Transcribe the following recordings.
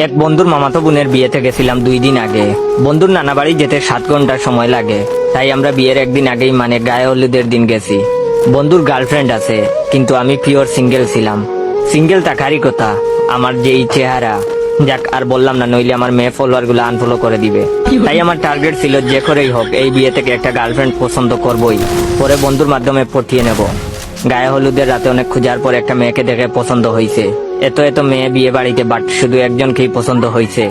এক বন্ধুর মামাতো বোনের বিয়েতে গেছিলাম 2 দিন আগে। বন্ধুর নানা বাড়ি যেতে 7 ঘন্টা সময় লাগে, তাই আমরা বিয়ের একদিন আগেই মানে গায়ে হলুদের দিন গেছি। বন্ধুর গার্লফ্রেন্ড আছে, কিন্তু আমি পিওর সিঙ্গেল ছিলাম। সিঙ্গেল থাকারই কথা, আমার যে এই চেহারা, যাক আর বললাম না, নইলে আমার মেয়ে ফলোয়ার গুলো আনফলো করে দিবে। তাই আমার টার্গেট ছিল যে করেই হোক এই বিয়ে থেকে একটা গার্লফ্রেন্ড পছন্দ করবই, পরে বন্ধুর মাধ্যমে পটিয়ে নেব। গায়ে হলুদের রাতে অনেক খোঁজার পর একটা মেয়েকে দেখে পছন্দ হয়েছে। এত মেয়ে বিয়ে বাড়িতে, বাট শুধু একজনকেই পছন্দ হয়েছে।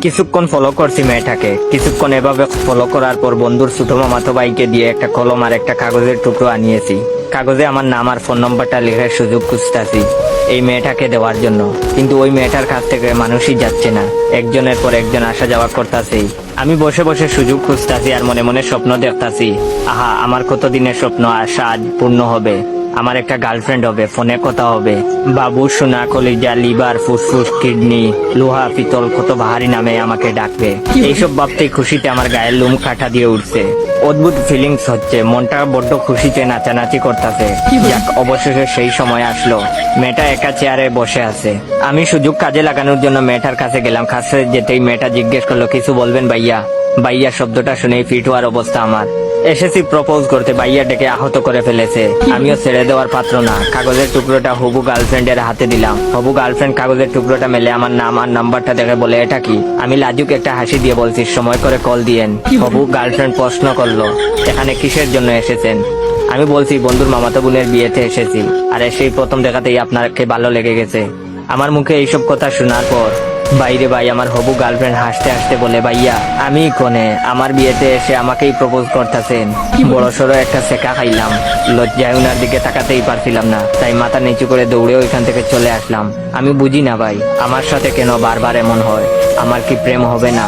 কিছুক্ষণ ফলো করছি মেয়েটাকে। কিছুক্ষণ এভাবে ফলো করার পর বন্ধুর ছোট মামাতো ভাইকে দিয়ে একটা কলম আর একটা কাগজের টুকরো আনিয়েছি। কাগজে আমার নাম আর ফোন নম্বরটা লেখার সুযোগ খুঁজতেছি এই মেয়েটাকে দেওয়ার জন্য, কিন্তু ওই মেয়েটার কাছ থেকে মানুষই যাচ্ছে না। একজনের পর একজন আসা যাওয়া করতেছেই। আমি বসে বসে সুযোগ খুঁজতেছি আর মনে মনে স্বপ্ন দেখতাছি। আহা, আমার কতদিনের স্বপ্ন আশা আজ পূর্ণ হবে। আমার একটা গার্লফ্রেন্ড হবে, ফোনে কথা হবে। বাবু, সোনা, কলিজা, লিভার, ফুসফুস, কিডনি, লোহা, পিতল, কত ভারী নামে আমাকে ডাকবে। এইসব ভাবতেই খুশিতে আমার গায়ের লোম কাটা দিয়ে উঠছে। অদ্ভুত ফিলিংস হচ্ছে, মনটা বড্ড খুশিতে নাচানাচি করতেছে। যাক, অবশেষে সেই সময় আসলো। মেয়েটা একা চেয়ারে বসে আছে। আমি সুযোগ কাজে লাগানোর জন্য মেয়েটার কাছে গেলাম। কাছে যেতেই মেয়েটা জিজ্ঞেস করলো, কিছু বলবেন ভাইয়া? ভাইয়া শব্দটা শুনেই ফিট হওয়ার অবস্থা আমার। এসেছি প্রপোজ করতে, ভাইয়া ডেকে আহত করে ফেলেছে। আমিও ছেড়ে দেওয়ার পাত্র না। কাগজের টুকরোটা হবু গার্লফ্রেন্ডের হাতে দিলাম। হবু গার্লফ্রেন্ড কাগজের টুকরোটা মেলে আমার নাম আর নাম্বারটা দেখে বলে, এটা কি? আমি লাজুক একটা হাসি দিয়ে বলছি, সময় করে কল দিয়েন। হবু গার্লফ্রেন্ড প্রশ্ন করলো, এখানে কিসের জন্য এসেছেন? আমি বলছি, বন্ধুর মামাতো বোনের বিয়েতে এসেছি, আর সেই প্রথম দেখাতেই আপনাকে ভালো লেগে গেছে। আমার মুখে এইসব কথা শোনার পর বাইরে ভাই আমার হবু গার্লফ্রেন্ড হাসতে হাসতে বলে, ভাইয়া আমি কোনে আমার বিয়েতে এসে আমাকেই প্রপোজ করতেছেন? বড় সড়ো একটা সেকা খাইলাম। লজ্জায় উনার দিকে তাকাতেই পারছিলাম না, তাই মাথা নিচু করে দৌড়ে ওইখান থেকে চলে আসলাম। আমি বুঝি না ভাই, আমার সাথে কেন বারবার এমন হয়? আমার কি প্রেম হবে না?